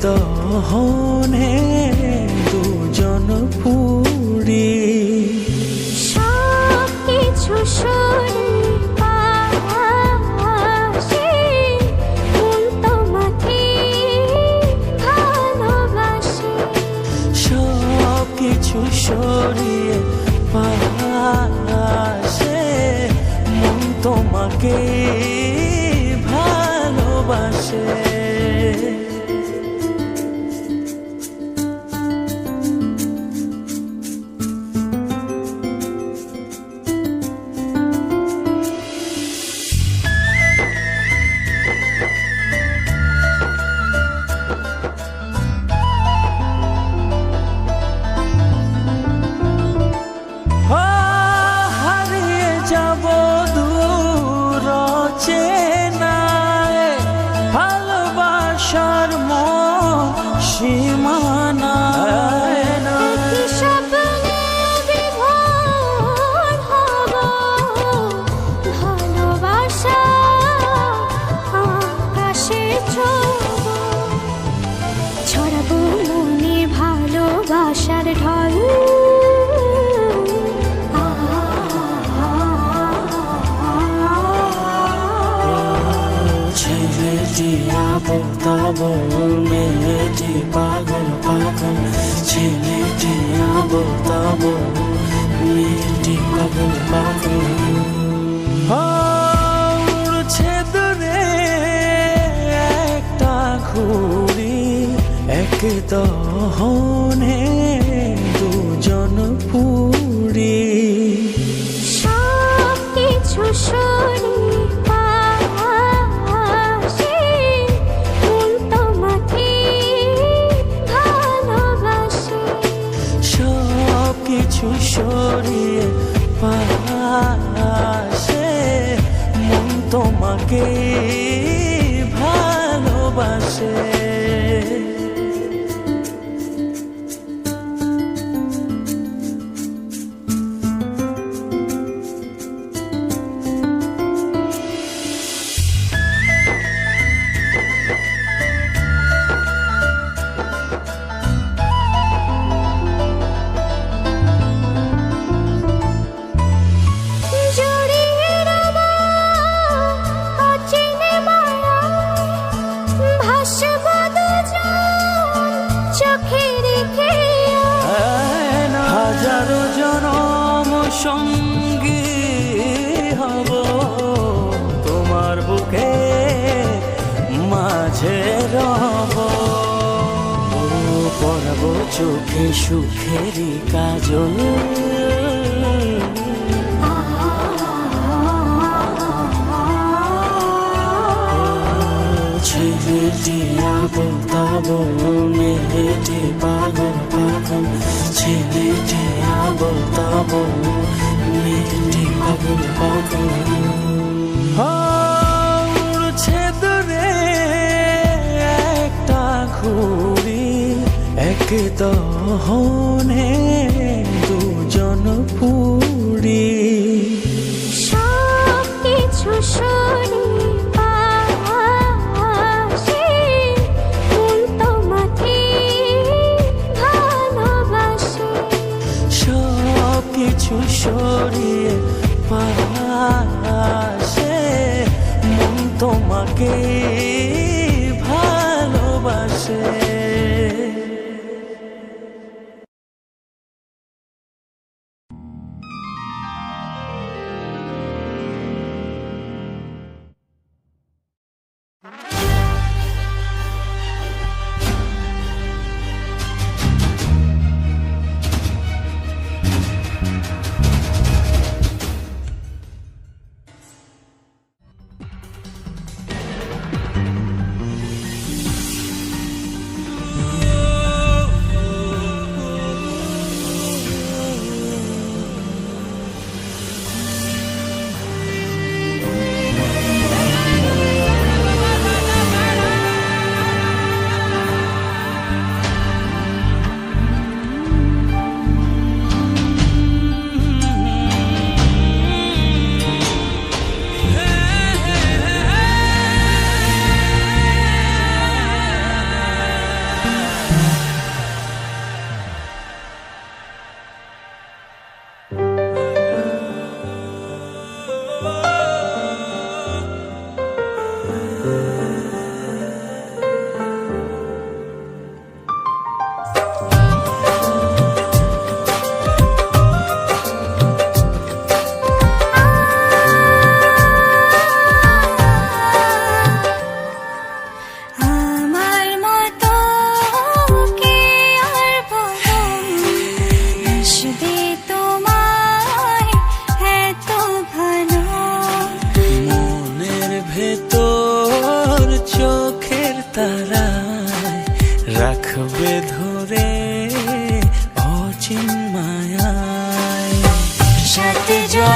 দহনে দুজন পুরি সব কিছু সরে পাশে মন তোমাকে ভালোবাসে সব কিছু সরিয়ে পাশে মন তোমাকে ভালোবাসে ভালোবাসার ঢল ছেলেটি আবল তাবল মেয়েটি পাগল পাগল ছেলেটি আবল তাবল মেয়েটি পাগল পাগল উড়ছে দূরে একটা ঘুড়ি এক দহনে দুজন পুরি সব কিছু সরে পাশে মন তোমাকে ভালোবাসে সব কিছু সরিয়ে পাশে মন তোমাকে ভালোবাসে হাজারো জনম সঙ্গী হব তোমার বুকে মাঝে রব পরব চোখে সুখেরই কাজল ছেলেটি আবল তাবল মেয়েটি পাগল পাগল ছেলেটি আবল তাবল মেয়েটি পাগল পাগল উড়ছে দূরে একটা ঘুড়ি এক দহনে দুজন পুরি সব কিছু সরে কিছু সরিয়ে পাশে মন তোমাকে ভালোবাসে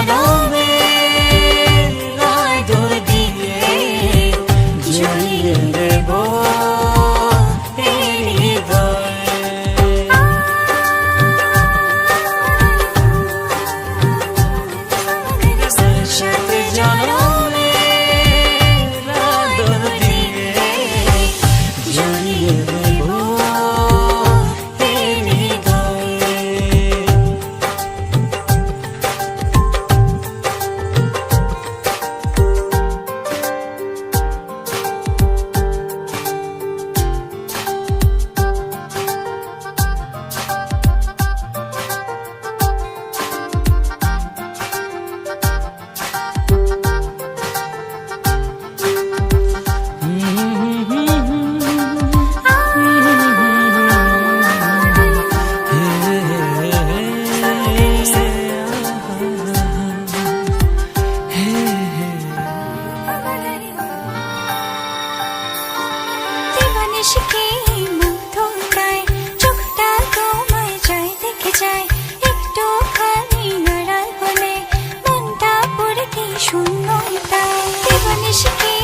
জনমের আদর দিয়ে জড়িয়ে দেব এই হৃদয়ে। সাথে জনমের আদর দিয়ে জড়িয়ে দেব এই হৃদয়ে। দিবানিশিকে মুগ্ধতায় চোখটা তোমায় যায় দেখে যায় একটুখানি আড়াল হলে মনটা পড়ে কি শূন্যতায়। দিবানিশিকে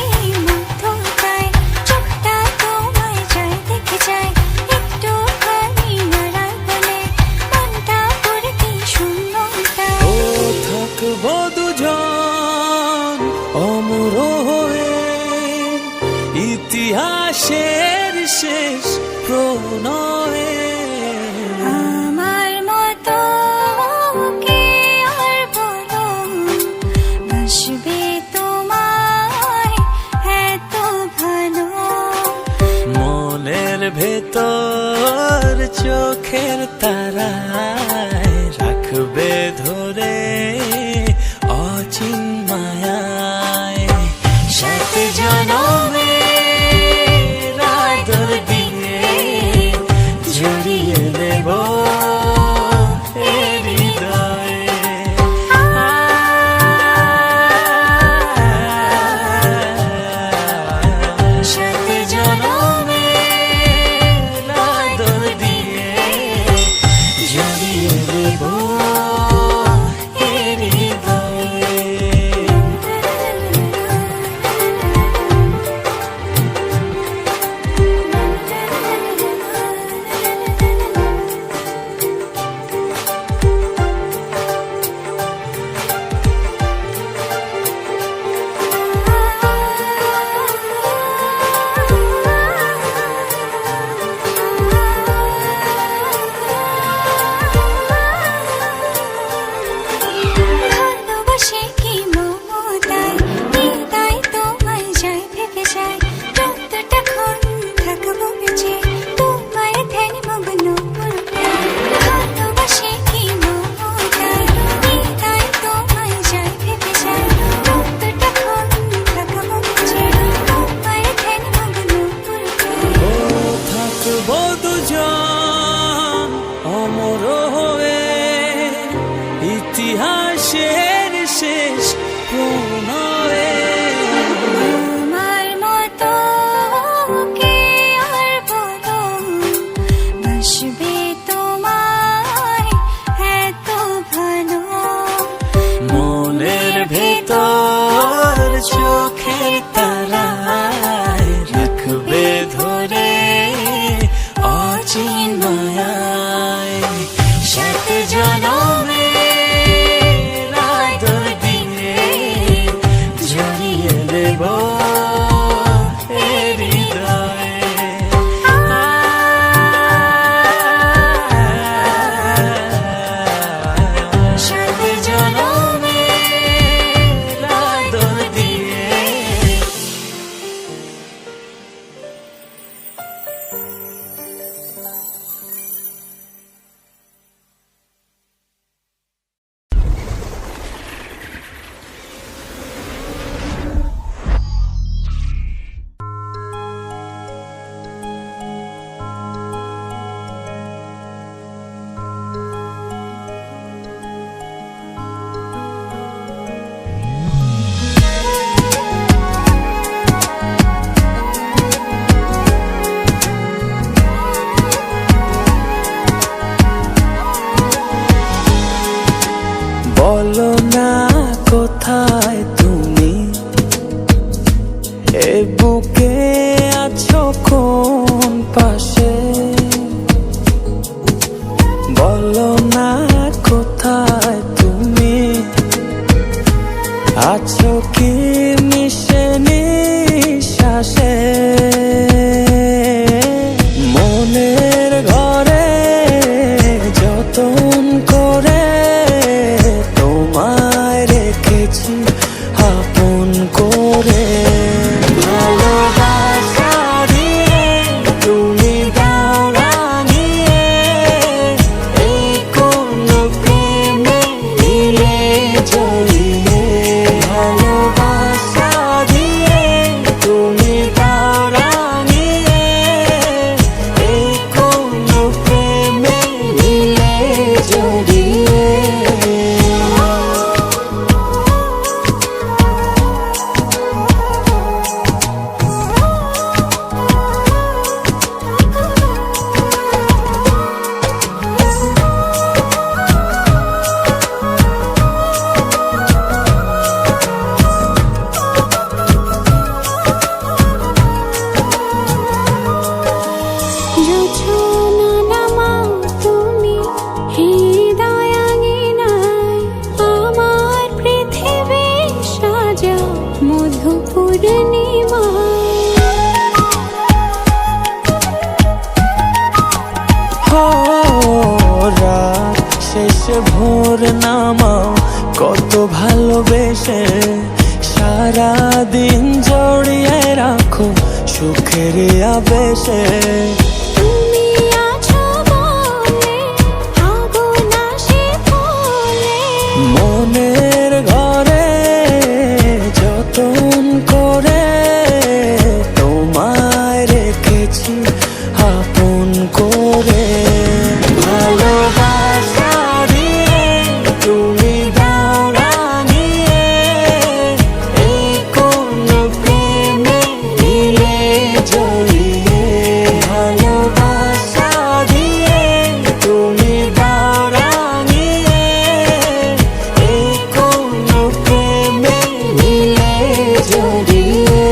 মুগ্ধতায় চোখটা তোমায় যায় দেখে যায় একটুখানি আড়াল হলে মনটা পড়ে কি শূন্যতায়। ও থাকবো দুজন অমর হয়ে ইতিহাসের শেষ প্রণয়ে। আমার মতো কে আর বলো বাসবে তোমায় এত ভালো। মনের ভেতর চোখের তারায় রাখবে ধরে অচিন মায়ায়। সাথে জনমের আদর দিয়ে জড়িয়ে দেব এই হৃদয়ে। সাথে জনমের আদর দিয়ে জড়িয়ে দেব এই হৃদয়ে। ভালোবাসে কি মমতায় হৃদয় তোমায় যায় ভেবে যায় যতটাক্ষণ থাকবো বেঁচে তোমায় ধ্যানে মগ্ন করবে। ভালোবাসে কি মমতায় হৃদয় তোমায় যায় ভেবে যায় যতটাক্ষণ থাকবো বেঁচে তোমায় ধ্যানে মগ্ন করবে। ও থাকবো দুজন অমর হয়ে ইতিহাসের শেষ প্রণয়ে। আমার মতো কে আর বলো বাসবে তোমায় এত ভালো। মনের ভেতর চোখের তারায় রাখবে ধরে অচিন মায়ায়। সাথে জনমের আদর দিয়ে জড়িয়ে দেব এই হৃদয়ে। সাথে জনমের আদর দিয়ে এ বুকে আছো কোন পাশে, বলো না কোথায় তুমি আছো কি মিশে নিঃশ্বাসে। মনের ঘরে যতন করে তোমায় রেখেছি আপন করে। ভালোবাসা দিয়ে তুমি দাও রাঙিয়ে, এই কোন প্রেমে দিলে জড়িয়ে। ভালোবাসা দিয়ে তুমি দাও রাঙিয়ে, এই কোন প্রেমে দিলে জড়িয়ে। জোছনা নামাও তুমি হৃদয় আঙিনায়, আমার পৃথিবী সাজাও মধু পূর্ণিমায়। রাত শেষে ভোর নামাও কত ভালোবেসে, সারা দিন জড়িয়ে রাখো সুখের আবেশে। তুমি আছো বলে আগুন আসে ফুলে, মনের ঘরে যতন করে তোমায় রেখেছি আপন করে। ভালোবাসা দিয়ে তুমি দাও রাঙিয়ে, এই কোন প্রেমে দিলে জড়িয়ে। ভালোবাসা দিয়ে তুমি দাও রাঙিয়ে, এই কোন প্রেমে দিলে জড়িয়ে।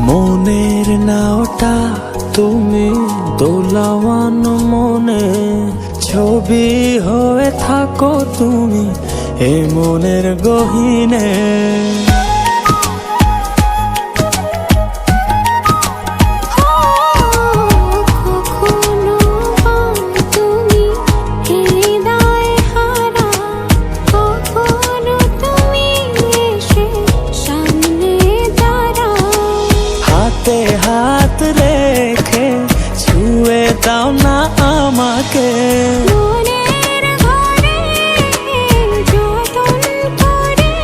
মনের নাওটা তুমি দোলাওয়ান মনে, ছবি হয়ে থাকো তুমি এ মনের গহীনে। কখনো তুমি হৃদয় হারা, কখনো তুমি এসে সামনে দাঁড়াও। হাতে হাত রেখে ছুঁয়ে দাও না আমাকে, মনের ঘরে যতন করে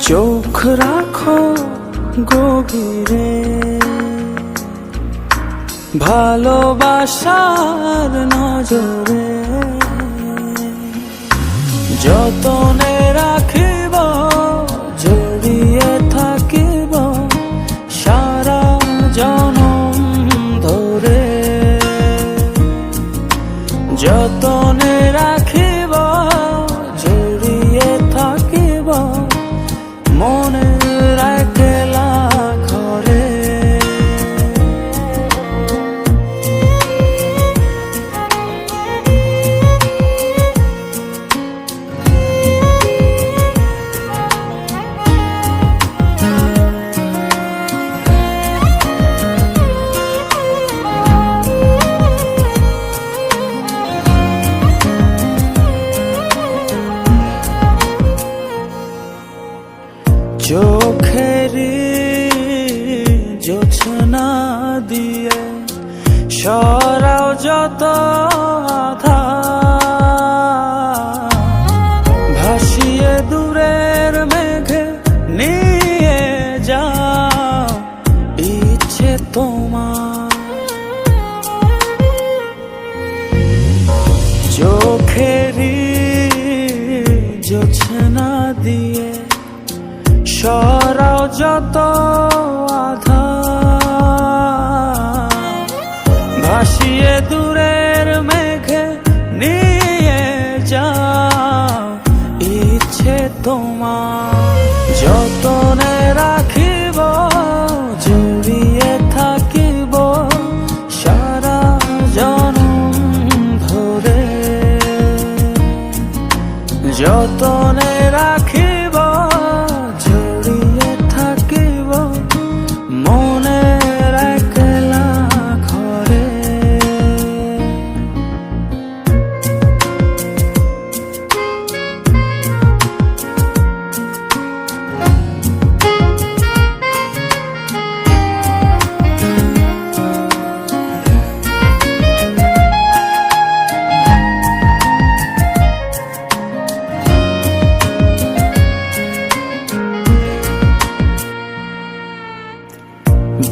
চোখ রাখো গভীরে, ভালোবাসার নজরে যতনে রাখিব, জড়িয়ে থাকিব সারা জনম ধরে। যতনে রাখিব, জড়িয়ে থাকিব মনের একলা ঘরে। চোখেরি জোছনা দিয়ে সরাও যত আধার, ভাসিয়ে দূরের মেঘে নিয়ে যাও ইচ্ছে তোমার। চোখেরি জোছনা দিয়ে সরাও যত আধার, ভাসিয়ে দূরের মেঘে নিয়ে যাও ইচ্ছে তোমার। যতনে রাখিব, জড়িয়ে থাকিব সারা জনম ধরে। যতনে রাখিব, জড়িয়ে থাকিব মনের একলা ঘরে।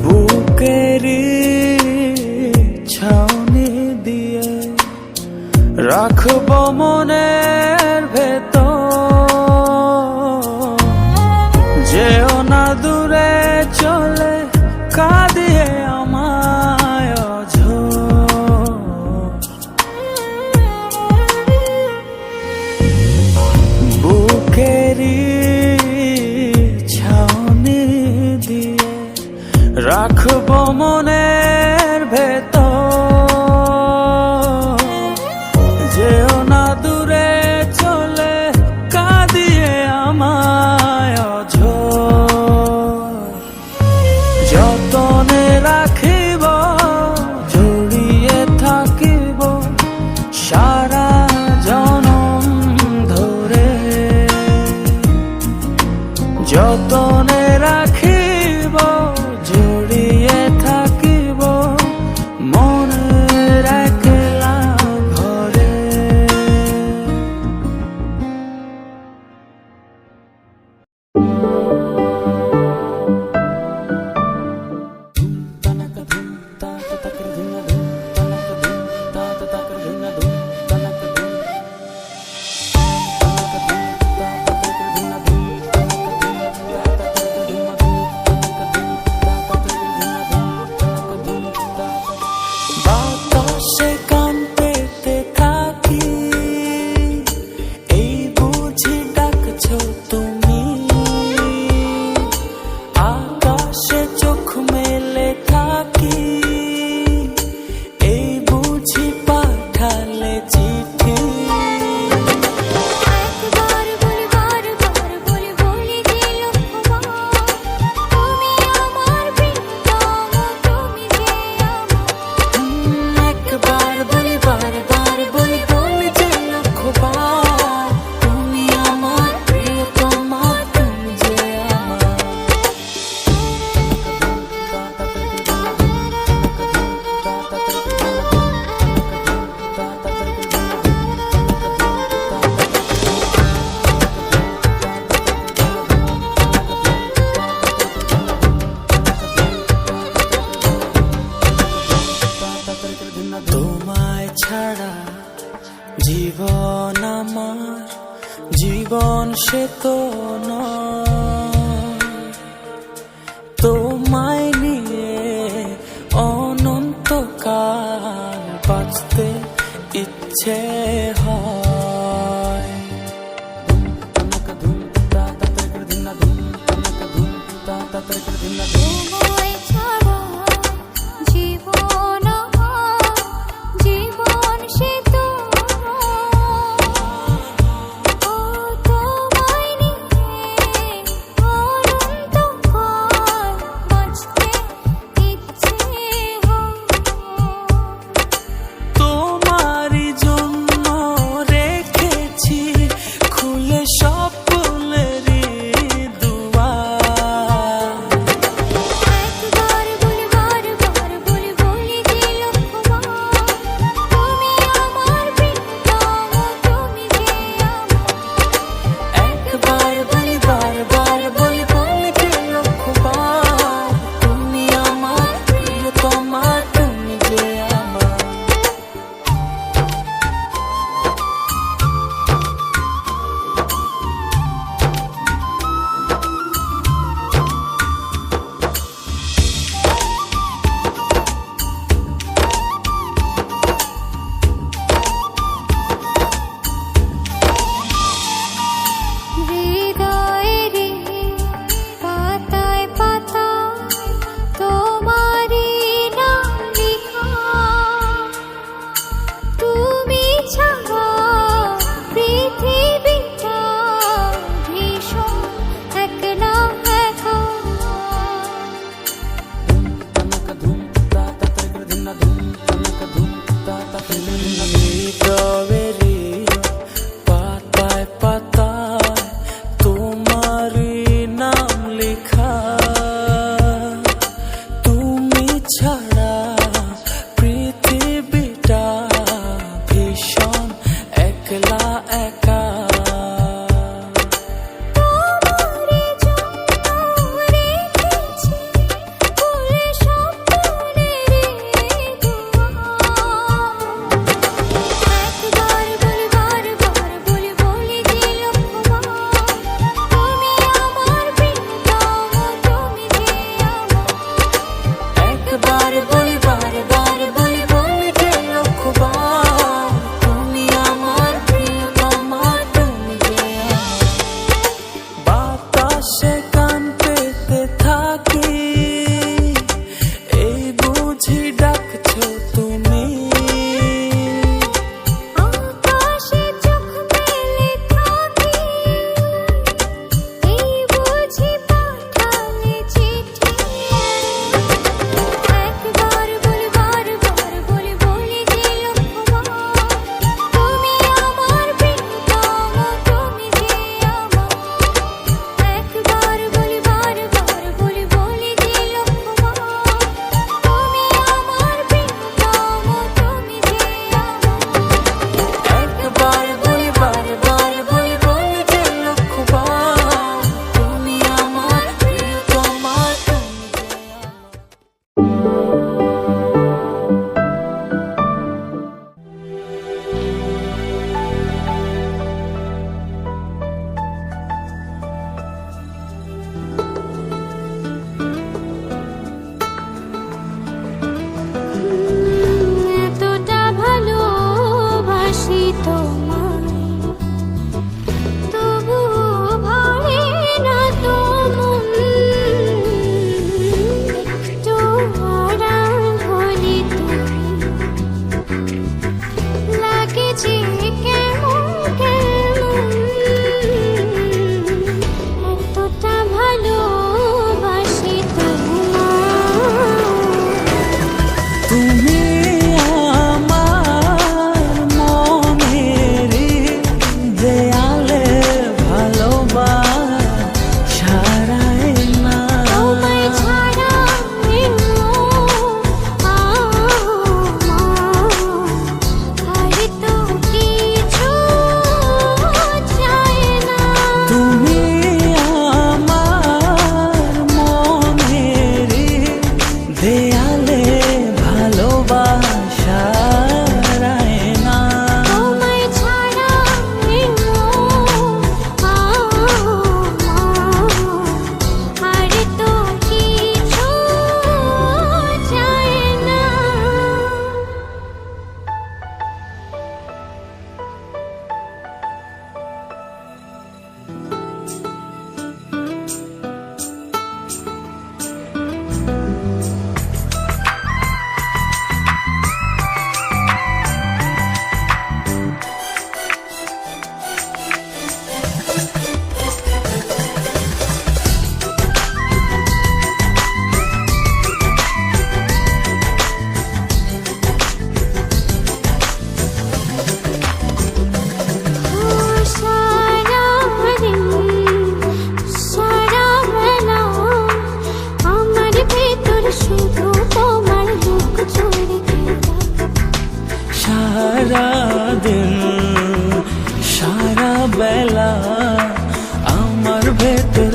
বুকেরি ছাউনি দিয়ে রাখব মনের ভেতর। যেও না দূরে চলে কাঁদিয়ে আমায় অঝোর। বুকেরি ছাউনি দিয়ে রাখব মনের ভেতর। যেও না দূরে চলে কাঁদিয়ে আমায় অঝোর। যতনে রাখিব, জড়িয়ে থাকিব সারা জনম ধরে। যতনে রাখিব, জড়িয়ে থাকিব জীবন সে তো নয়, তোমায় নিয়ে অনন্তকাল বাঁচতে ইচ্ছে হয়। তোমায় ছাড়া জীবন আমার, জীবন সে তো নয়। ও তোমায় নিয়ে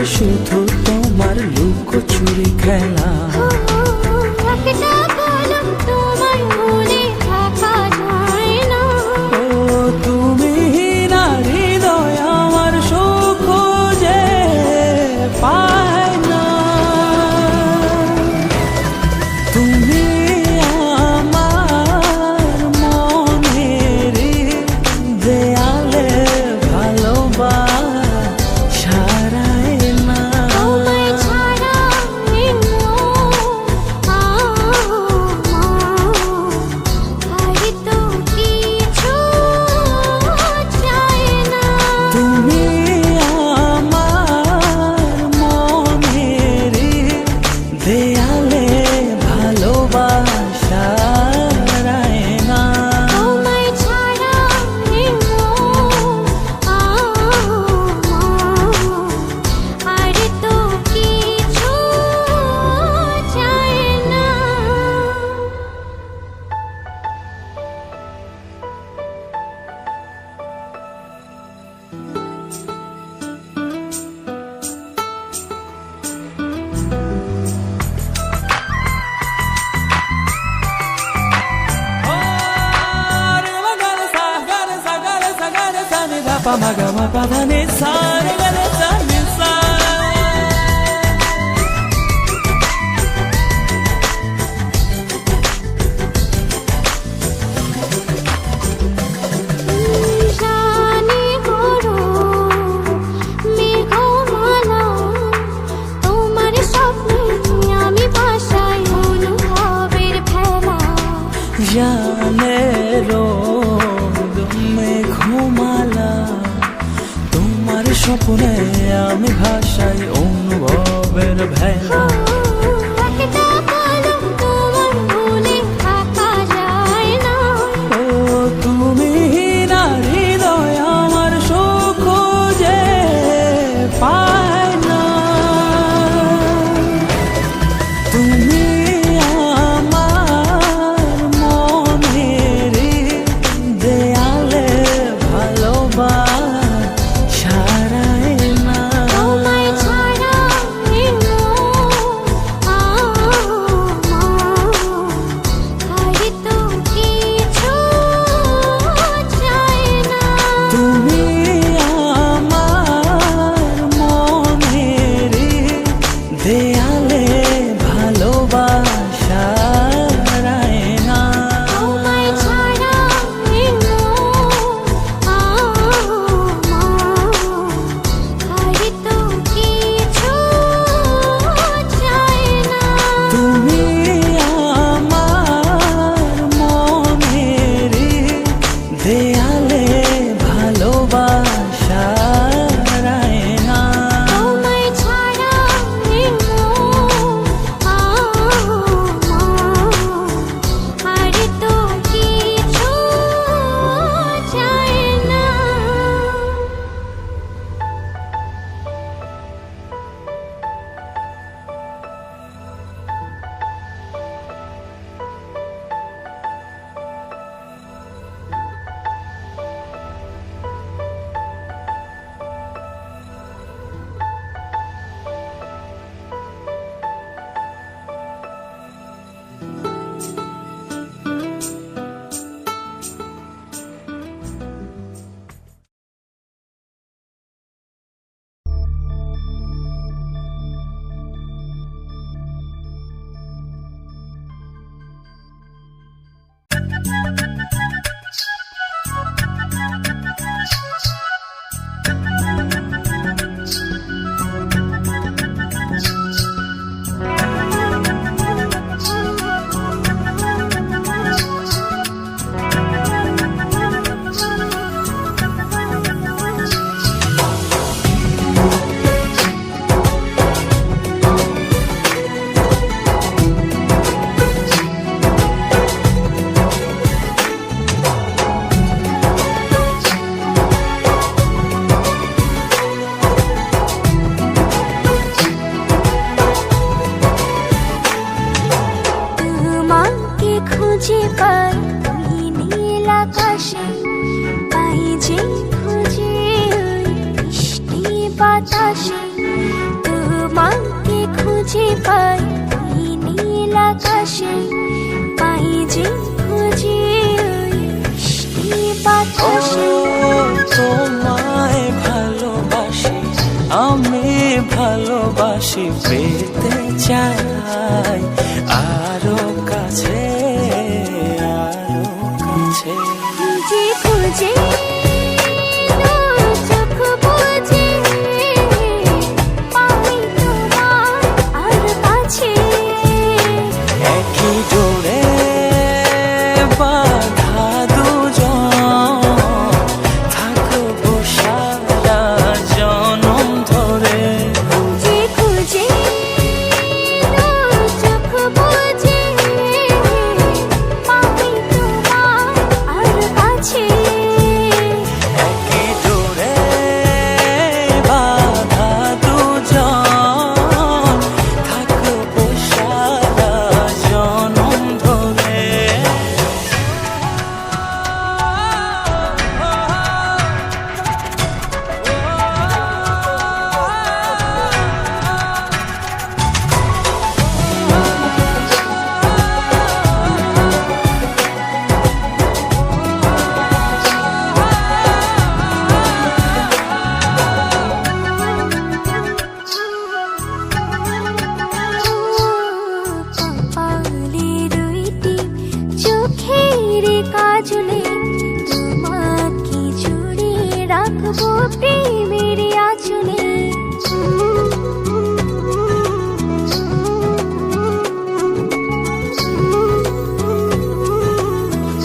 শুধু তোমার লুকোচুরি খেলা। একটা কলম তোমার ভুলে থাকা যায় না। ও তুমি না হৃদয় আমার সুখ যে পায় না। তুমি আমার মনের দেয়ালে ভালোবাসা রায় না। তোমায় ছাড়া আর তো কিছু চাই না। তুমি আমার মনের দেয়ালে ভালোবাসা রায় না। তোমায় ছাড়া আর তো কিছু চাই না। জানি বড় মেঘমালা, তোমার স্বপ্নে আমি ভাসাই অনুভবের ভেলা। জানে রোদ মেঘমালা, তোমার স্বপ্নে আমি ভাসাই অনুভবের ভেলা। একটা কলম তোমার ভুলে থাকা যায় না। ও তুমি না হৃদয় আমার সুখ যে পায় না। তুমি আমার মনের দেয়ালে ভালোবাসা রায় না। তোমায় ছাড়া বাতাসে তোমাকে খুঁজে পাই ওই নীল আকাশে, পাই যে খুঁজে ওই বৃষ্টি বাতাসে। তোমায় ভালোবাসি, আমি ভালোবাসি, পেতে চাই আরো কাছে, আরো কাছে। খুঁজে খুঁজে দু চোখ বুজে পাই তোমার আর কাছে। একই ডোরে বাঁধা দুজন, থাকবো সারা জনম ধরে। খুঁজে খুঁজে দু চোখ বুজে পাই তোমার আর কাছে। একই ডোরে বাঁধা দুজন, থাকবো সারা জনম ধরে। কপালে দুইটি চোখের কাজলে তোমাকে জুড়ে রাখবো প্রেমের আঁচলে।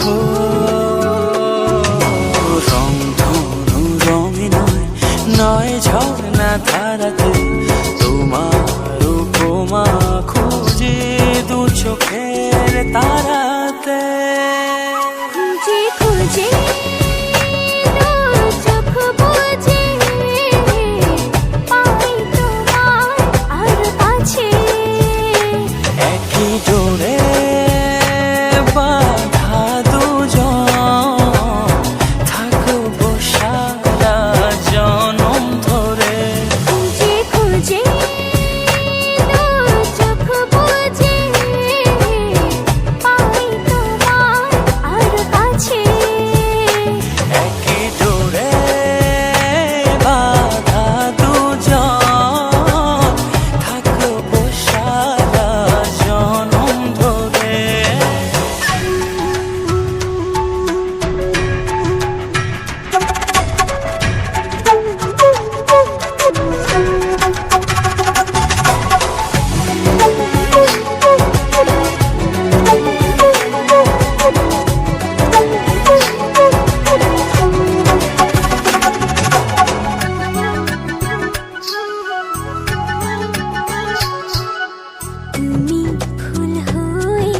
ও রংধনু রঙে নয়, নয় ঝর্ণা ধারাতে, তোমার উপমা খুঁজে দু চোখের তারাতে। খুঁজে খুঁজে দু চোখ বুজে পাই তোমার আর কাছে। একই ডোরে বাঁধা দুজন, থাকবো সারা জনম ধরে। খুঁজে খুঁজে দু চোখ বুজে পাই তোমার আর কাছে। একই ডোরে বাঁধা দুজন, থাকবো সারা জনম ধরে। তুমি ফুল হয়ে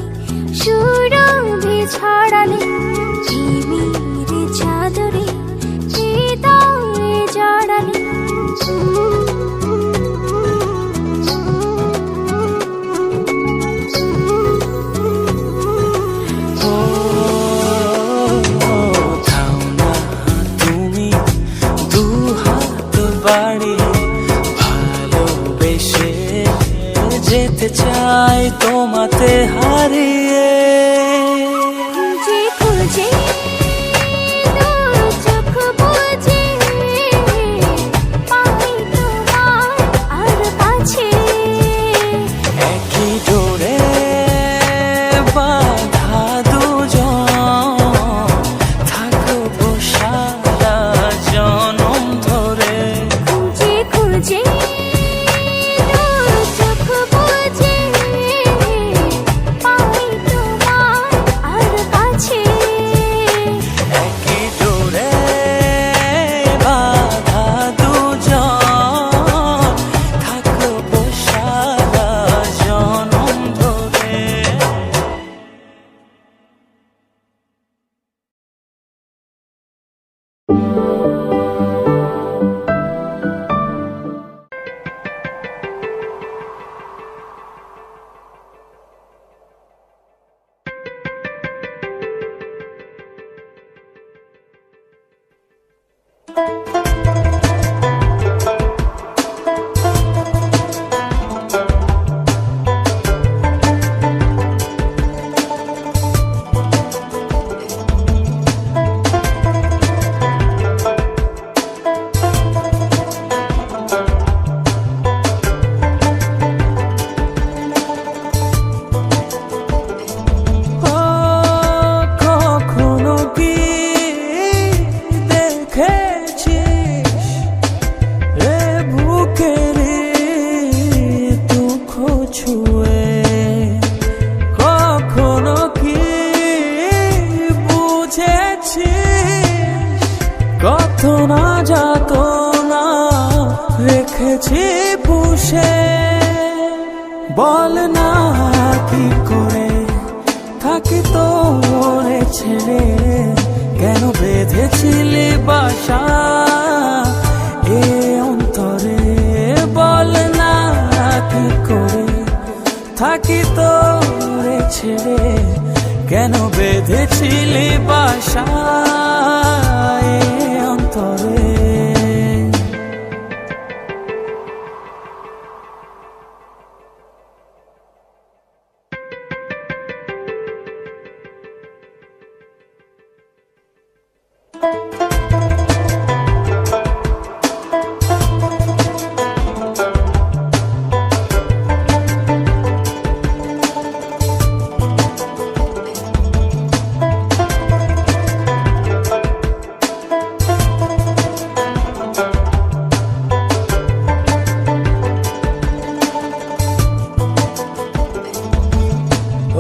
সুরভি ছড়ালে, প্রেমের চাদরে হৃদয়ে জড়ালে। ও থাও না তুমি দু হাত বাড়িয়ে, ভালোবেসে যেতে চাই তোমাতে হারিয়ে। খুঁজে খুঁজে দু চোখ বুজে পাই তোমার আর কাছে। একই ডোরে বাঁধা দুজন, থাকবো সারা জনম ধরে। খুঁজে খুঁজে দু চোখ বুজে পাই করেছি পুষে, বল না কি করে থাকি তোরে ছেড়ে, কেন বেঁধেছিলি বাসা এ অন্তরে, বল না কি করে থাকি তোরে ছেড়ে, কেন বেঁধেছিলি বাসা এ অন্তরে।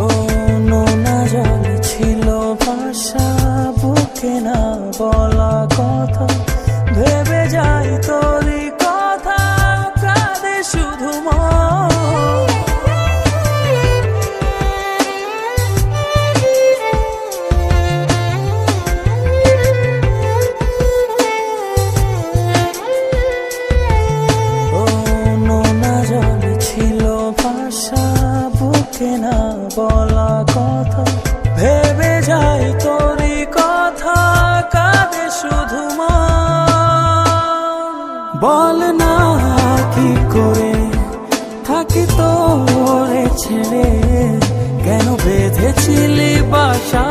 ও নোনা জল ছিল ভাষা, বুকে না বলা কথা, ভেবে যাই তোরই কথা, কাঁদে শুধু মন। ও নোনা জল ছিল ভাষা, বুকে না বলা কথা, ভেবে যাই তোরই কথা, কাঁদে শুধু মন। বল না কি করে থাকি তোরে ছেড়ে, কেন বেঁধেছিলি বাসা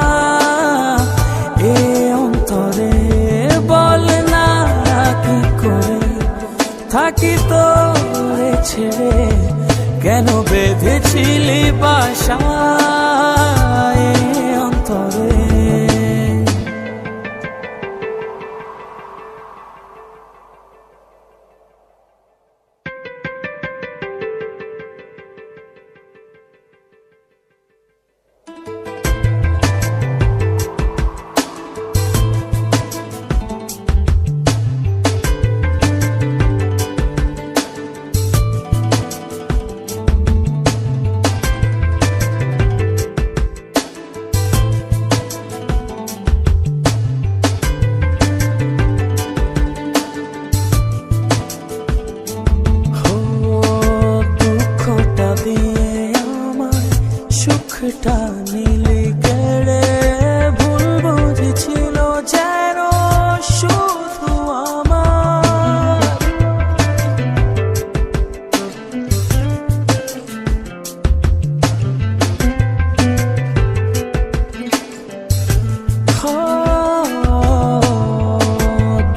এ অন্তরে, বল না কি করে থাকি তোরে ছেড়ে, কেন বেঁধেছিলি বাসা এ অন্তরে। দুঃখটা দিয়ে আমার সুখটা নিলি কেড়ে, ভুল বুঝেছিল যেন শুধু আমার।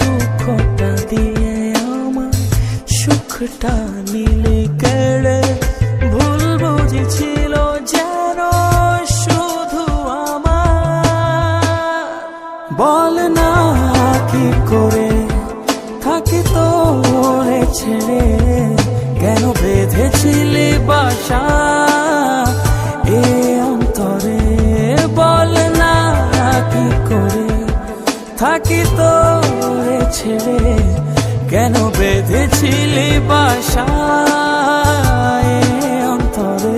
দুঃখটা দিয়ে আমার সুখটা নিলি কেড়ে, ভুল বুঝেছিল যেন শুধু আমার। বল না কি করে থাকি তোরে ছেড়ে, কেন বেঁধেছিলি বাসা এ অন্তরে, বল না কি করে থাকি তোরে ছেড়ে, কেন বেঁধেছিলি বাসা এ অন্তরে।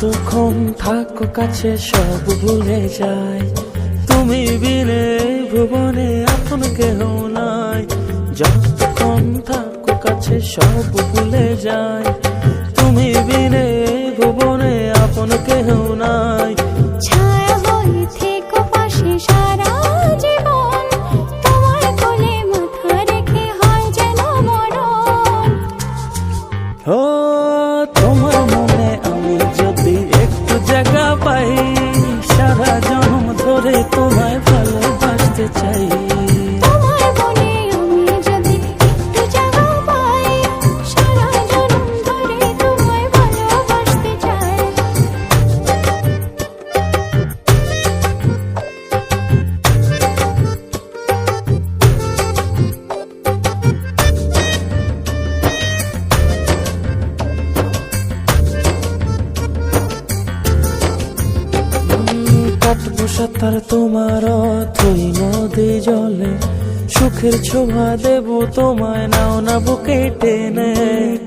যতক্ষণ থাকো কাছে সব ভুলে যায়, তুমি বিনে ভুবনে আপন কেহ নাই। যতক্ষণ থাকো কাছে সব ভুলে যায়, তুমি বিনে ভুবনে আপন কেহ নাই। ছায়া হয়ে থেকো পাশে সারা জীবন, তোমার কোলে মাথা রেখে হয় যেন মরণ। ও তোমার মনে আমি যদি একটু জায়গা পাই, সারা জন্ম ধরে তোমায় ভালোবাসতে চাই। তোমার মনে আমি যদি একটু জায়গা পাই, সারা জন্ম ধরে তোমায় ভালোবাসতে চাই। কাটবো সাঁতার তোমার অথই নদী জলে, সুখের ছোঁয়া দেব তোমায় নাও না বুকে টেনে।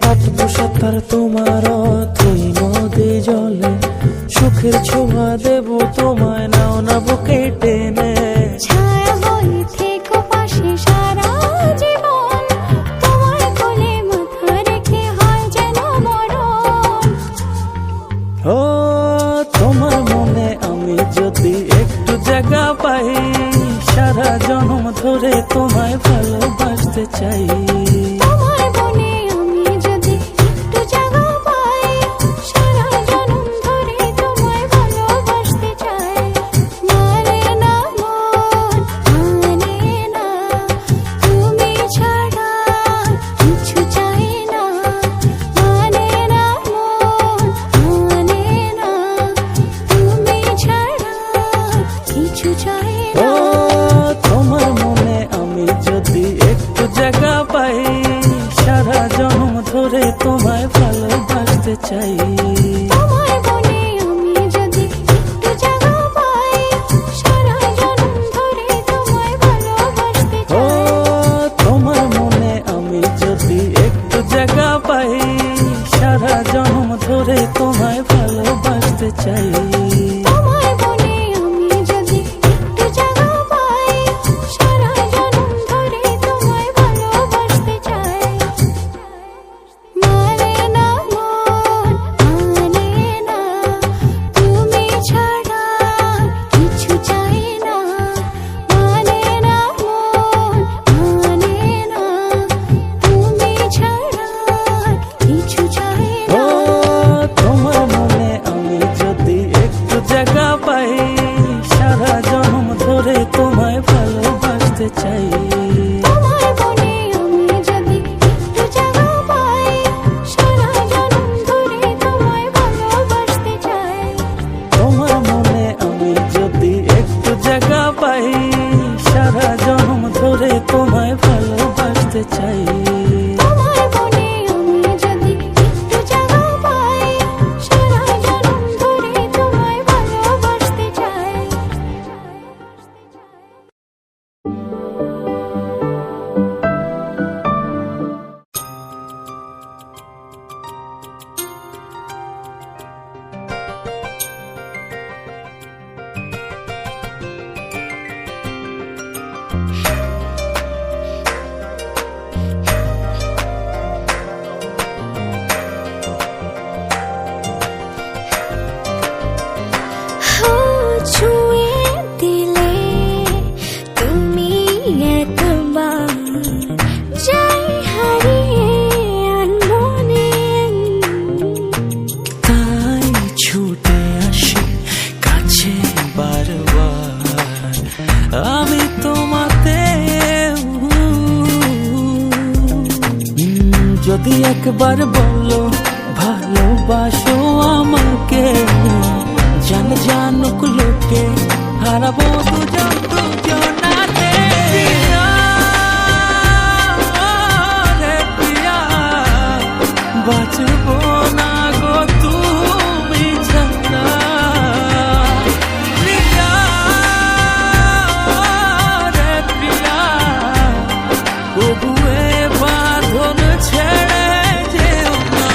কাটবো সাঁতার তোমার অথই নদী জলে, সুখের ছোঁয়া দেব তোমায় নাও না বুকে টেনে। ছায়া হয়ে থেকো পাশে সারা জীবন, তোমার কোলে মাথা রেখে হয় যেন মরণ। ও তোমার মনে আমি যদি একটু জায়গা পাই, সারা জন্ম ধরে তোমায় ভালোবাসতে চাই। তোমার মনে আমি যদি একটু জায়গা পাই, সারা জন্ম ধরে তোমায় ভালোবাসতে চাই। মানে না মন, মানে না, তুমি ছাড়া কিছু চাই না। মানে না মন, মানে না, তুমি ছাড়া কিছু চাই ও না। তোমার মনে আমি যদি একটু জায়গা পাই, সারা জন্ম ধরে তোমায় ভালোবাসতে চাই। তোমার মনে আমি যদি একটু জায়গা পাই, সারা জন্ম ধরে তোমায় ভালোবাসতে ও চাই। তোমার মনে আমি যদি একটু জায়গা পাই, সারা জন্ম ধরে তোমায় ভালোবাসতে চাই। তোমার মনে আমি যদি একটু জায়গা পাই, সারা জন্ম ধরে তোমায় ভালোবাসতে চাই। মানে না মন, মানে না, তুমি ছাড়া কিছু চাই না। মানে না মন, মানে না, তুমি ছাড়া কিছু চাই ও না। তোমার মনে আমি যদি একটু জায়গা পাই, সারা জন্ম ধরে তোমায় ভালোবাসতে চাই। তোমার মনে আমি যদি একটু জায়গা পাই, সারা জন্ম ধরে তোমায় ভালোবাসতে চাই। তোমার মনে আমি যদি একটু জায়গা পাই, সারা জন্ম ধরে তোমায় ভালোবাসতে চাই। তোমার মনে আমি যদি একটু জায়গা পাই, সারা জন্ম ধরে তোমায় ভালোবাসতে চাই। ছুঁয়ে দিলে তুমি একবার, যাই হারিয়ে আনমনে। তাই ছুটে আসি কাছে বারবার, আমি তোমাতে যদি একবার বলো ভালোবাসো আমাকে, জান জানুক লোকে হারাবো দুজন দুজনাতে। রে প্রিয়া, বাঁচবো না গো তুমি ছাড়া। প্রিয়া, রে প্রিয়া, তবুয়ে বাঁধন ছেড়ে যেও না।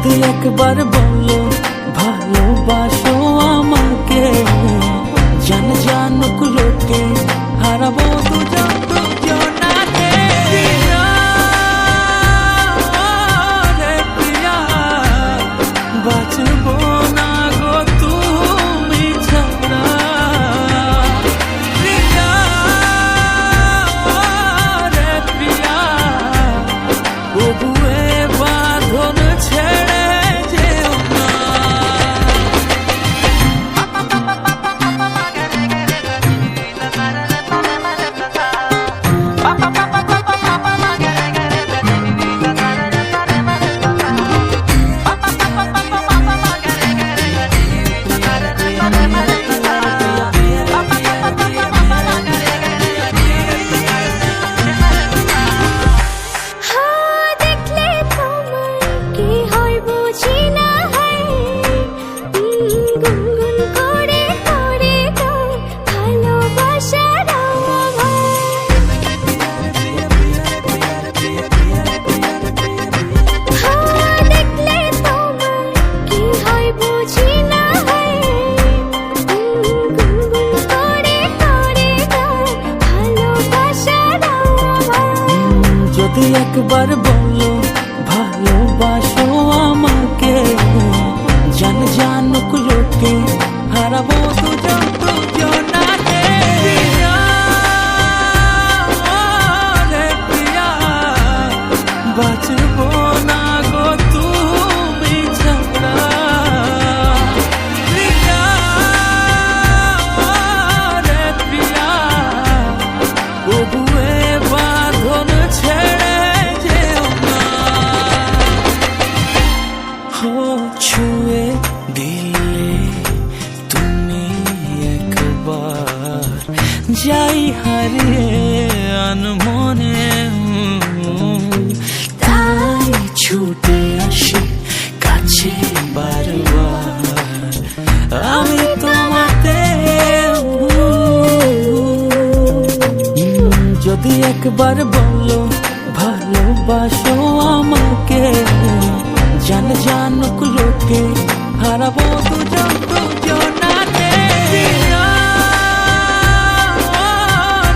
যদি একবার বলো ভালোবাসো আমাকে, জান জানুক লোকে হারাবো দুজন দুজনাকে। প্রিয়া রে প্রিয়া, বাঁচবো না গো তুমি ছাড়া। প্রিয়া রে প্রিয়া, তবুয়ে বাঁধন ছেড়ে যেও না। হ্যাঁ, দেখলে তোমার কি হয় বুঝি না হয়। গুনগুন করে করে গাও ভালোবাসার আমার। হ্যাঁ, দেখলে তোমার কি হয় বুঝি না হয়। গুনগুন করে করে গাও ভালোবাসার আমার। যদি একবার বলো ভালোবাসো আমাকে, জান জানুক লোকে হারাবো দুজন দুজনাকে। প্রিয়া রে প্রিয়া, বাঁচবো না গো তুমি ছাড়া। প্রিয়া রে প্রিয়া, তবুয়ে বাঁধন ছেড়ে যেও না। ও ছুঁয়ে দিলে তুমি একবার, যাই হারিয়ে আনমনে। তাই ছুটে আসি কাছে বারবার, আমি তোমাতে। যদি একবার বলো ভালোবাসো আমাকে, জান জানুক লোকে হারাবো দুজন দুজনাকে। প্রিয়া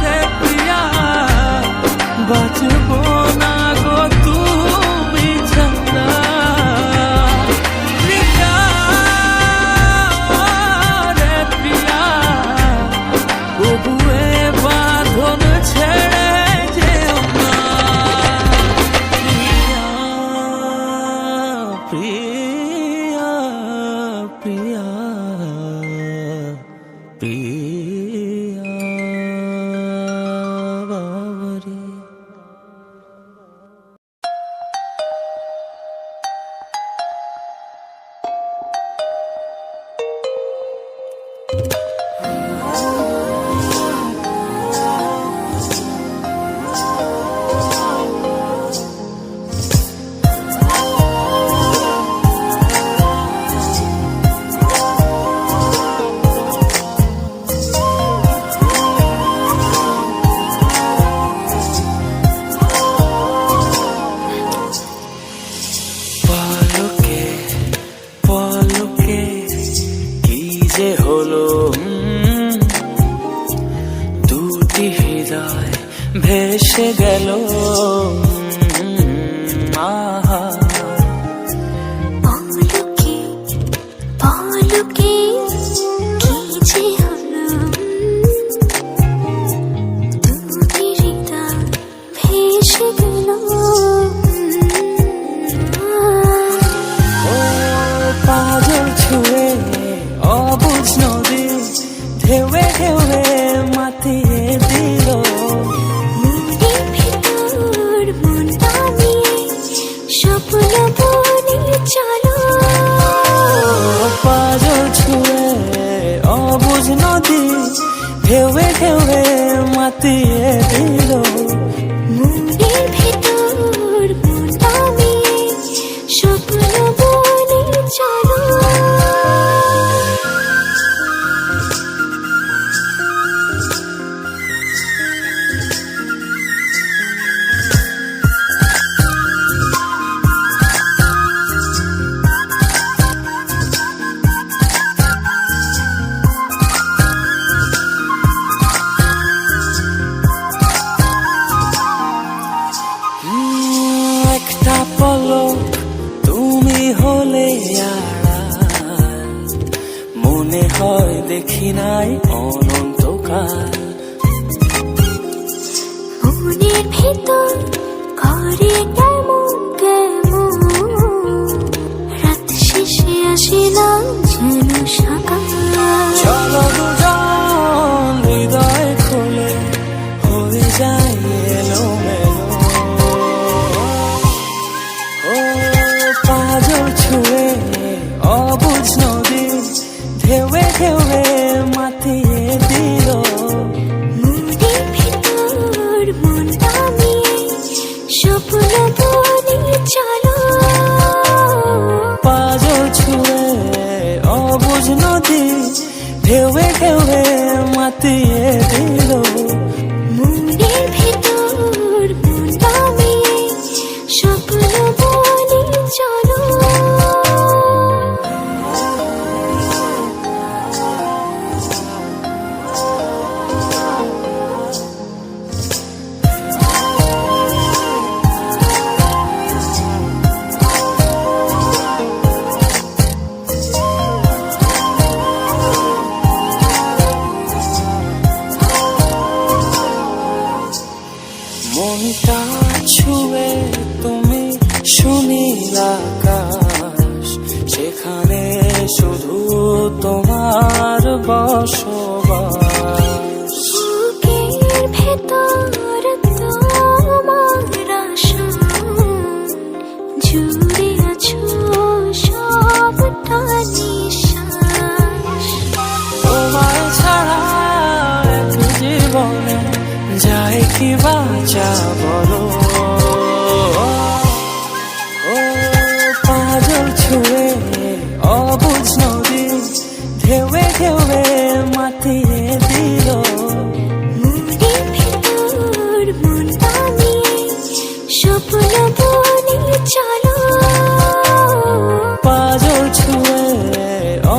রে প্রিয়া, বাঁচবো না গো তুমি ছাড়া। প্রিয়া রে প্রিয়া, তবুয়ে বাঁধন ছেড়ে যেও না। প্রিয়া প্রিয়া প্রিয়া বাবারে। পলকে পলকে কি যে হলো, দুটি হৃদয় ভেসে গেল। আহা পলকে পলকে কি যে হলো, দুটি হৃদয় ভেসে গেল। ও পাগল ছুঁয়ে অবুঝ নদী, ঢেউে ঢেউে মাতিয়ে দিল। মনের ভিতর মনটা নিয়ে স্বপ্ন বনে চলো। পাগল ছুঁয়ে অবুঝ নদী, ঢেউে ঢেউে মাতিয়ে দিল। মনের ভিতর মনটা নিয়ে স্বপ্ন বনে চলো। আড়াল, মনে হয় দেখি নাই অনন্তকাল। মনের ভেতর করে কেমন কেমন, রাত শেষে আসিলাম যেন সকাল। চলো দুজন হৃদয় খুলে হয়ে যায় এলোমেলো, ও পাজল ছুঁয়ে অবুঝ নদী ঢেউে ঢেউে মাতিয়ে দিল। মনের ভেতর মন নামিয়ে স্বপ্ন বনে চলো, পাজল ছুঁয়ে অবুঝ নদী ঢেউে ঢেউে মাতিয়ে দিল। মনের ভেতর মন নামিয়ে স্বপ্ন বনে চলো। মনটা ছুঁয়ে তুমি সুনীল আকাশ, সেখানে শুধু তোমার বসবাস। বুকের ভেতর তোমার আশা, জুড়ে আছো সবটা নিঃশ্বাস। তোমায় ছাড়া এক জীবনে যায় কি বাঁচা বলো, ও পাজল ছুঁয়ে অবুঝ নদী ঢেউে ঢেউে মাতিয়ে দিল। মনের ভেতর মন নামিয়ে স্বপ্ন বনে চলো, পাজল ছুঁয়ে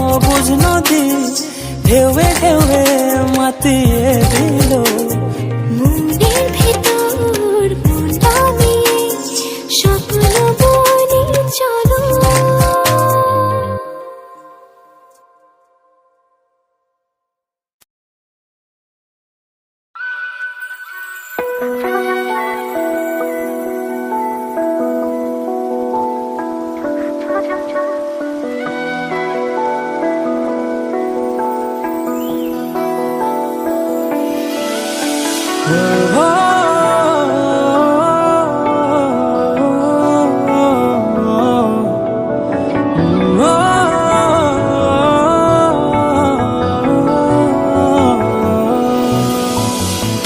অবুঝ নদী ঢেউে ঢেউে মাতিয়ে দিল। মনের ভেতর মন নামিয়ে স্বপ্ন বনে চলো।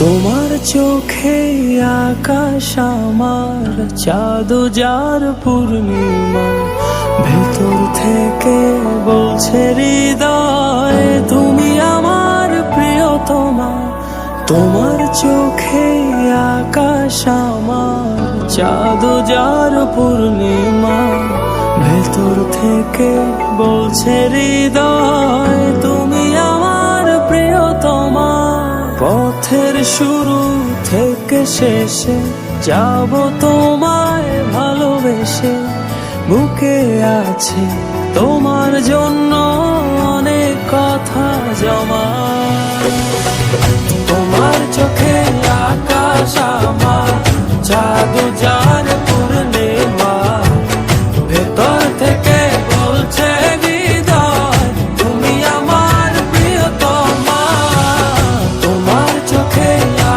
তোমার চোখে আকাশ আমার চাঁদ যার পূর্ণিমা, ভেতর থেকে বলছে হৃদয় তুমি আমার প্রিয়তমা। তোমার চোখে আকাশ আমার চাঁদ যার পূর্ণিমা, ভেতর থেকে বলছে হৃদয় তুমি আমার প্রিয়তমা। পথের শুরু থেকে শেষে যাব তোমায় ভালোবেসে, বুকে আছে তোমার জন্য অনেক কথা জমা। তোমার চোখে আকাশ আমার চাঁদ যার পূর্ণিমা, ভেতর থেকে বলছে হৃদয় তুমি আমার প্রিয়তমা। তোমার চোখে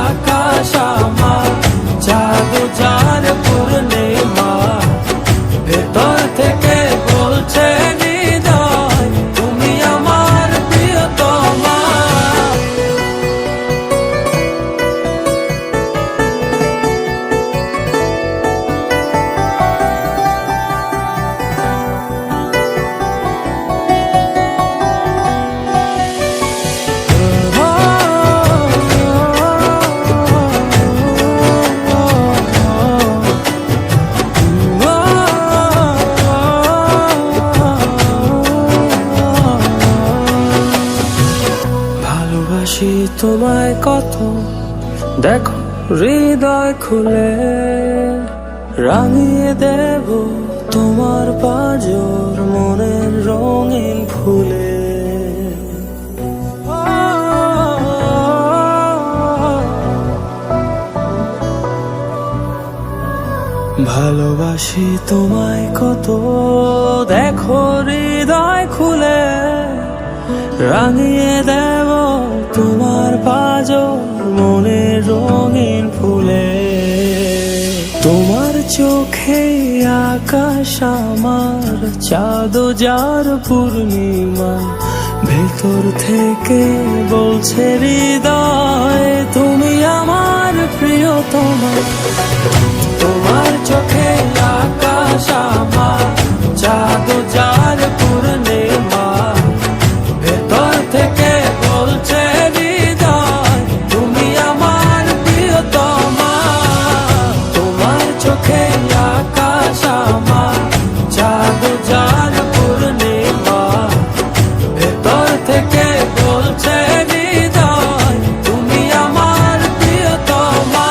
আকাশ আমার চাঁদ যার পূর্ণিমা, ভেতর থেকে বলছে হৃদয় তুমি আমার প্রিয়তমা। ভালোবাসি তোমায় কত, দেখো হৃদয় খুলে রাঙিয়ে দেব তোমার পাঁজর মন। ভালোবাসি তোমায় কত, দেখো হৃদয় খুলে রাঙিয়ে দেব তোমার পাজর মনের রঙিন ফুলে। তোমার চোখে আকাশ আমার চাঁদ যার পূর্ণিমা, ভেতর থেকে বলছে হৃদয় তুমি আমার প্রিয়তমা। তোমার চোখে আকাশ আমার চাঁদ যার পূর্ণিমা, ভেতর থেকে বলছে হৃদয় তুমি আমার প্রিয়তমা। তোমার চোখে আকাশ আমার চাঁদ যার পূর্ণিমা, ভেতর থেকে বলছে হৃদয় তুমি আমার প্রিয়তমা।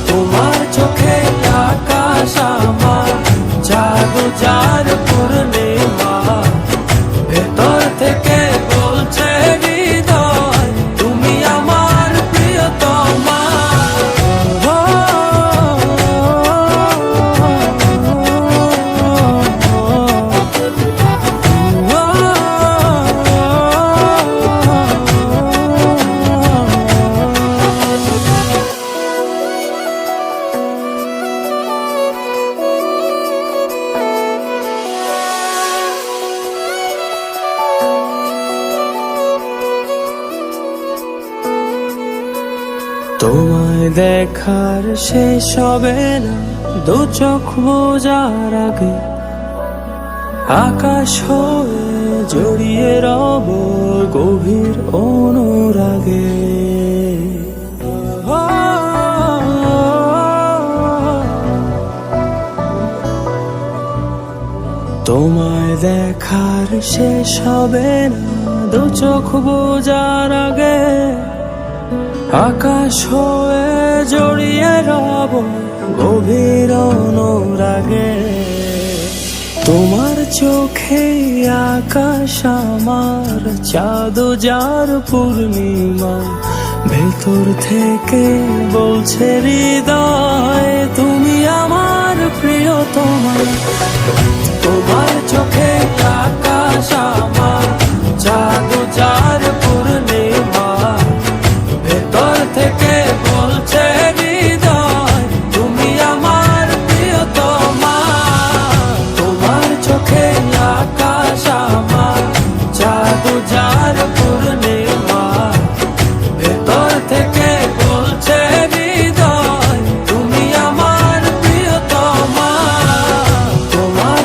তোমার চোখে আকাশ আমার চাঁদ যার পূর্ণিমা, ভেতর থেকে বলছে হৃদয় তুমি আমার প্রিয়তমা। তোমায় দেখার শেষ হবে না দু চোখ বোঝার আগে, আকাশ হয়ে জড়িয়ে রব গভীর অনুরাগে। তোমায় দেখার শেষ হবে না দু চোখ বোঝার আগে, আকাশ হয়ে জড়িয়ে রব গভীর অনুরাগে। তোমার চোখে আকাশ আমার চাঁদ যার পূর্ণিমা, ভেতর থেকে বলছে হৃদয় তুমি আমার প্রিয়তমা। তোমার চোখে আকাশ আমার চাঁদ যার পূর্ণিমা, ভেতর থেকে বলছে হৃদয় তুমি আমার প্রিয়তমা। তোমার চোখে আকাশ আমার চাঁদ যার পূর্ণিমা, ভেতর থেকে বলছে হৃদয় তুমি আমার প্রিয়তমা। তোমার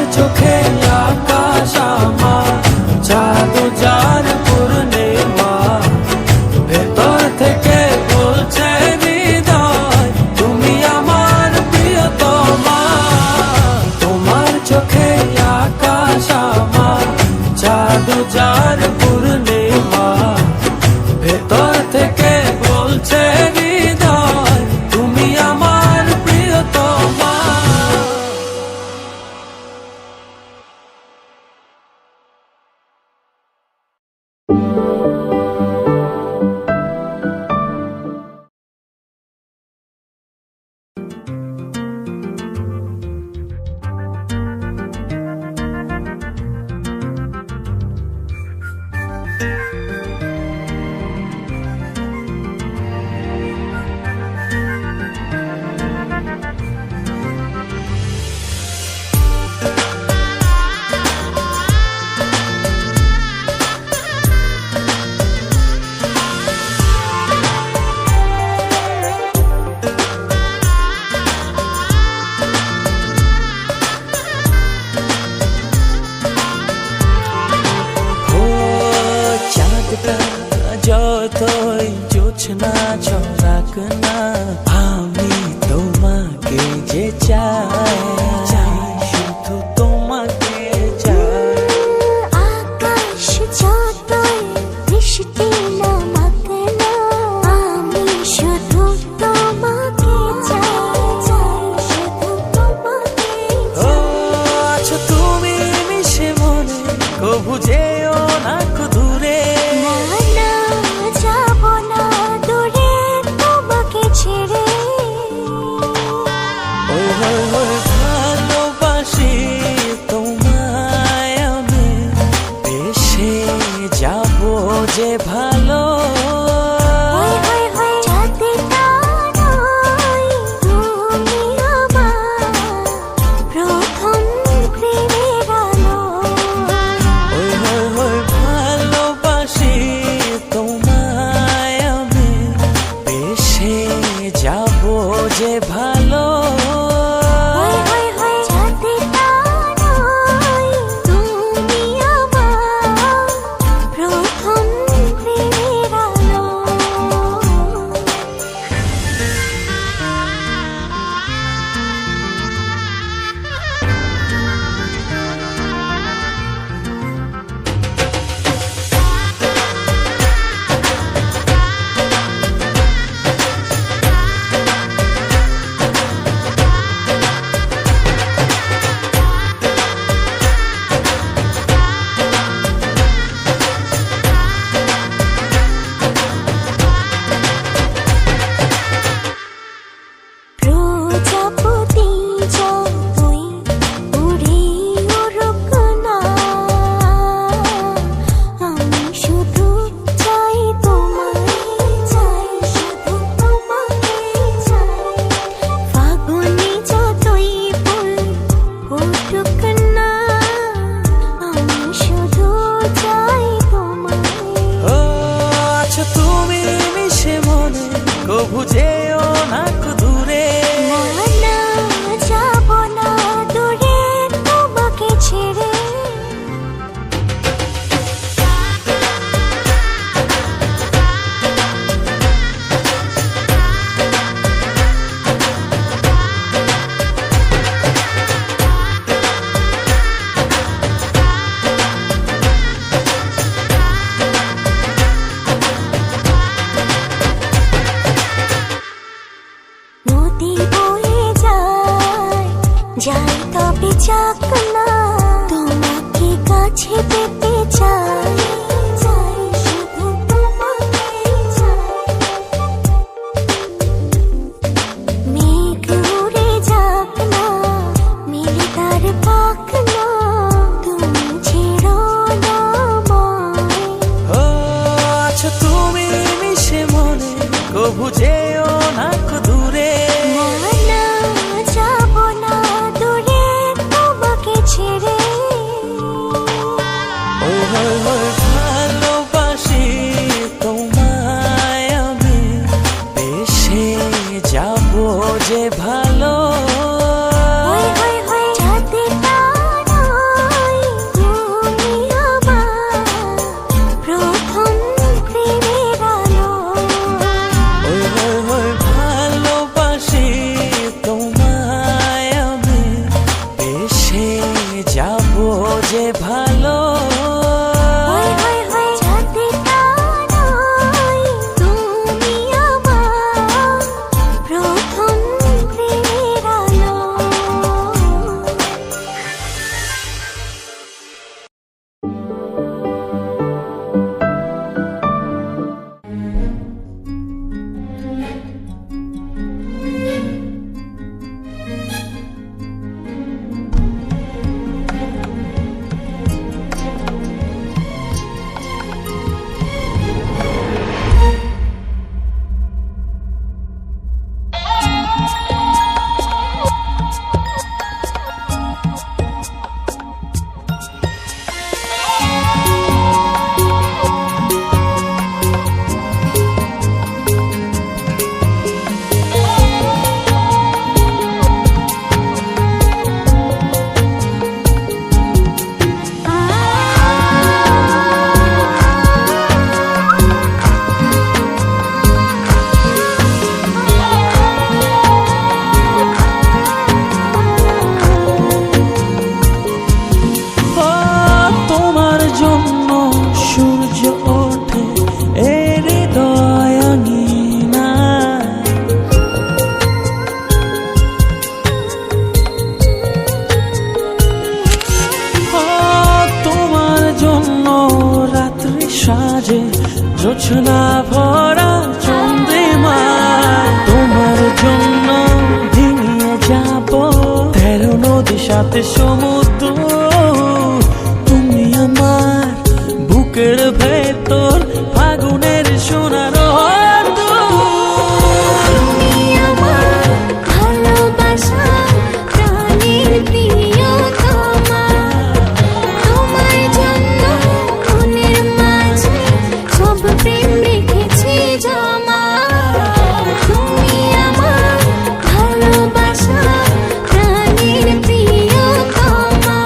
বুঝে পেতে চাই, চাই শুধু তোমাকে চাই। মেঘ উড়ে যাক না, মিলে তার পাক না, তুমি ছেড়ো না আমায়। ও আচ্ছা তুমি মিশে মনে কবু যেও না কো দূরে। না না, যাবো না দূরে তোমাকে ছেড়ে। ওই ওই ওই ভালোবাসি তোমায় আমি, বেশে যাবো যে ভালো। ওই ওই ওই যাতে তারাই তুমি আমার প্রথম প্রেমের আলো। ওই ওই ওই ভালোবাসি তোমায় আমি, বেশে যাবো যে ভালো। ওই ওই ওই যাতে তারাই তুমি আমার প্রথম প্রেমের আলো। ও তোমার জন্য সূর্য ওঠে এই হৃদয় আঙিনায়। ও তোমার জন্য রাত্রি সাজে জোছনা ভরা চন্দ্রিমায়। তোমার জন্য ভেঙে যাব 13 নদী সাথে সমুদ্র। তুমি আমার বুকের ভেতর ফাগুনের সোনার হয়তো। তুমি আমার ভালোবাসা প্রাণের প্রিয়তমা। তোমার জন্য মনের মাঝে সব প্রেম রেখেছি জমা। তুমি আমার ভালোবাসা প্রাণের প্রিয়তমা।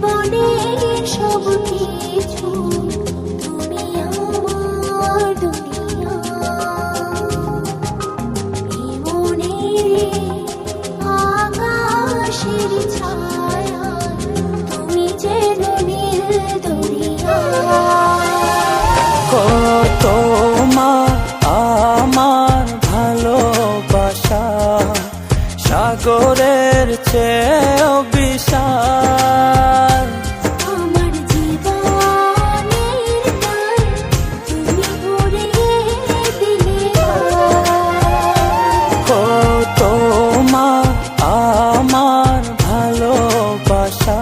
জীবনের সব কিছু, তুমি আমার দুনিয়া। এই মনের আকাশের ছায়া, তুমি যেন নীল দরিয়া। কত মা আমার ভালোবাসা, সাগরের চেয়েও বিশাল। আমার জীবনের গান তুমি ভরিয়ে দিলে। কত মা আমার ভালোবাসা,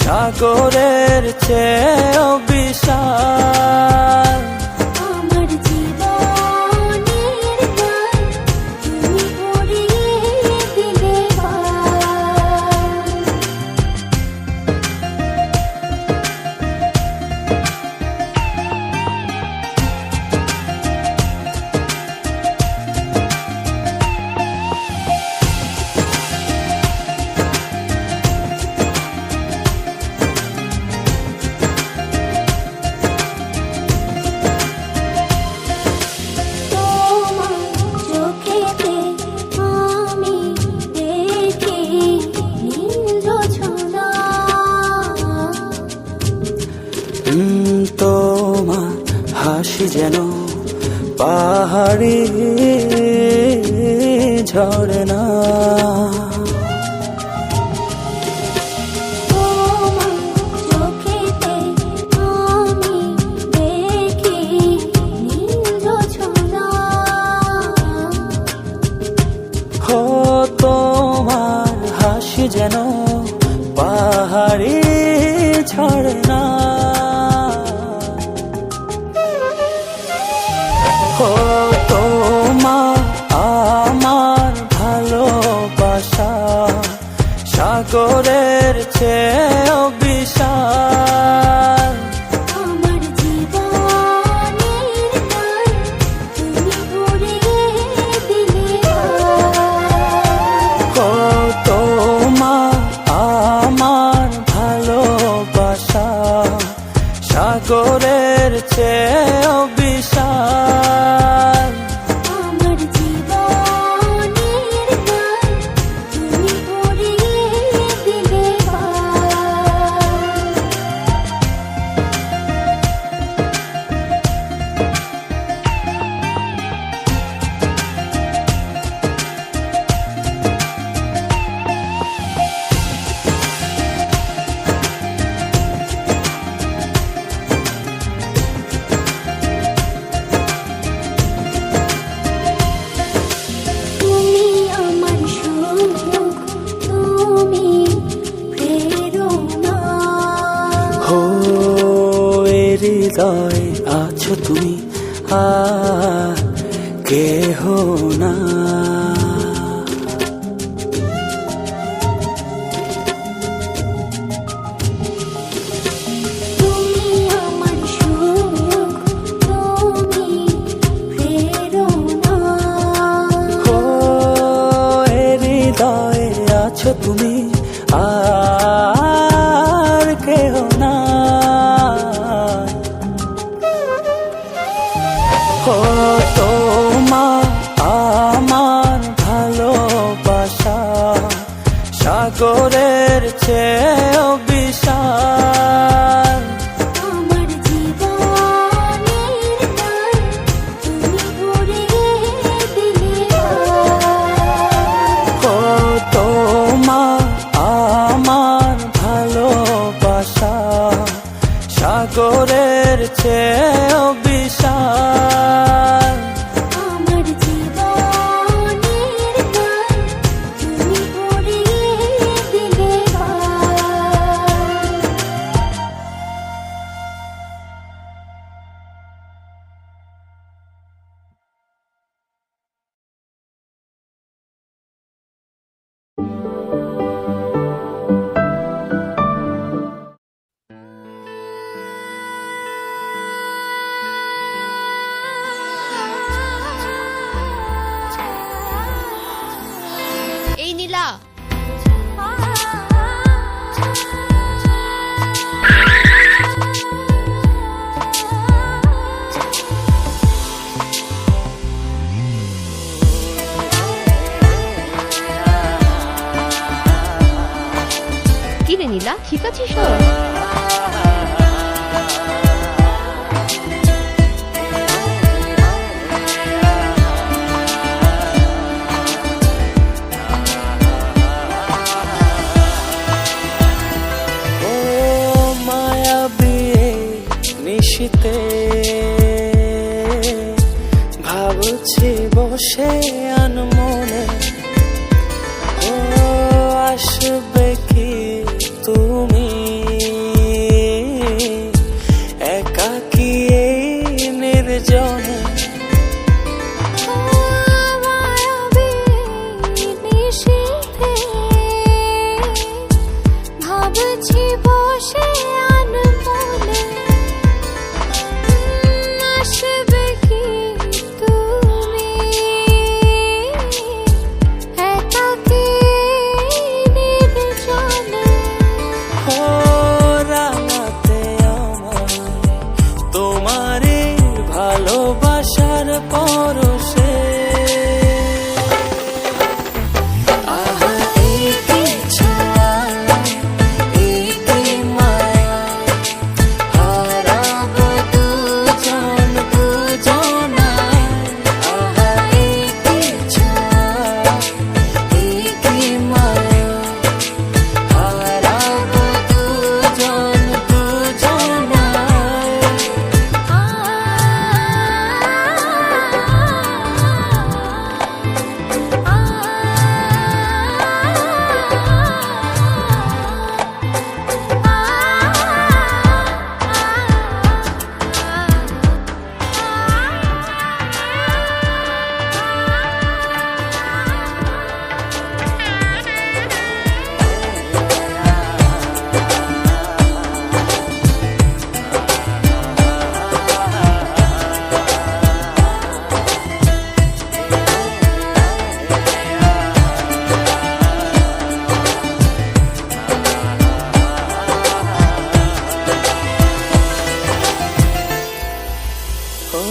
সাগরের চেয়েও বিশাল। আমার জীবনের গান তুমি ভরিয়ে দিলে। তোমার চোখেতে আমি দেখি নীল জোছনা। তোমার হাসি যেন পাহাড়ি ঝরনা। তোমার চোখেতে আমি দেখি নীল জোছনা। হো তোমার হাসি যেন পাহাড়ি ঝরনা। হো তোমার আমার ভালোবাসা, সাগরের চেয়েও বিশাল। আমার জীবনের গান তুমি ভরিয়ে দিলে। কত মা আমার ভালোবাসা, সাগরের চেয়েও বিশাল। আমার জীবনের গান তুমি ভরিয়ে দিলে। তুমি আমার সুখ, তুমি প্রেরণা। হো এ হৃদয় আছো তুমি, আর কেহ না। তুমি আমার সুখ, তুমি প্রেরণা। হো এ হৃদয়ে আছো তুমি, আর কেহ না। কত মা আমার ভালোবাসা, সাগরের চেয়েও বিশাল। আমার জীবনের গান তুমি ভরিয়ে দিলে। কত মা আমার ভালোবাসা, সাগরের চেয়েও বিশাল। আমার জীবনের গান তুমি ভরিয়ে দিলে। নীলা, ঠিক আছিস তো? ও মায়াবী নিশিতে ভাবছি বসে আনমনে, ও আসবে কি তুমি একাকী এই নির্জনে। মায়াবী নিশীথে ভাবছি বসে আনমনে, আসবে কি তুমি একাকী নির্জনে। ও রাঙাতে আমার তোমারে ভালোবাসার পরশে, আহা এই কি ছোঁয়া, এই কি মায়া, হারাবো দুজন দুজনায়। আহা এই কি ছোঁয়া, এই কি মায়া, হারাবো দুজন দুজনায়। ও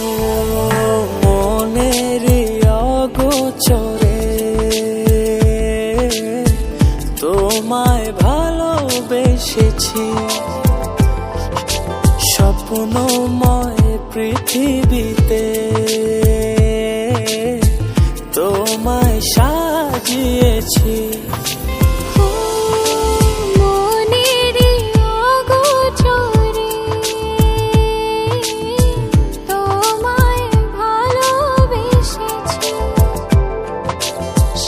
মনের অগোচরে তোমায় ভালোবেসেছি, স্বপ্নময় পৃথিবীতে তোমায় সাজিয়েছি। মনেরই অগোচরে তোমায় ভালোবেসেছি,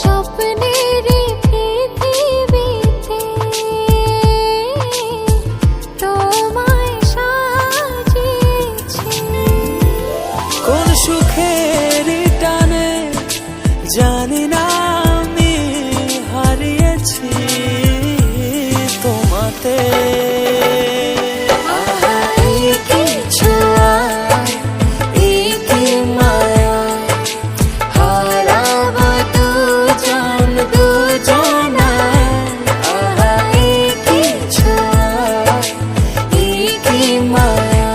স্বপ্নেরই পৃথিবীতে তোমায় সাজিয়েছি। কোন সুখের টানে জানি না আমি হারিয়েছি তোমাতে। আহা এই কি ছোঁয়া, এই কি মায়া, হারাবো দুজন দুজনায়। আহা এই কি ছোঁয়া, এই কি মায়া,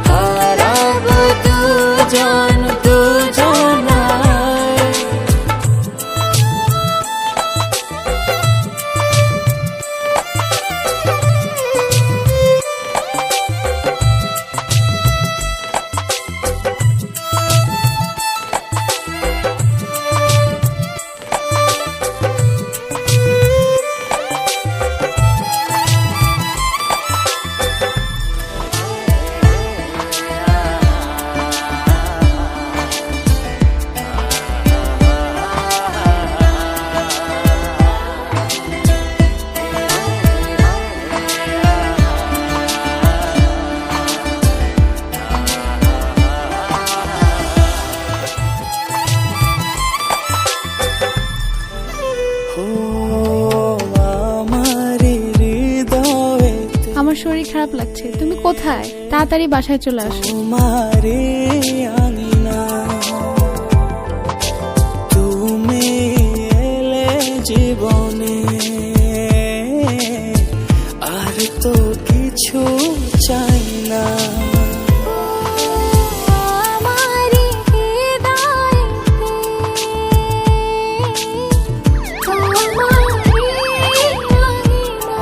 হারাবো দুজন দুজনায়। আমার শরীর খারাপ লাগছে, তুমি কোথায়? তাড়াতাড়ি বাসায় চলে আসো। তোমারে আঙিনা তুমি এলে জীবনে, আর তো কিছু চাই না। আমারি হৃদয়েতে তোমারি আঙিনা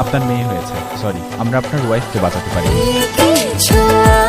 আপনার মেয়ে হয়েছে, সরি, আমরা আপনার ওয়াইফকে বাঁচাতে পারি। ছোঁয়া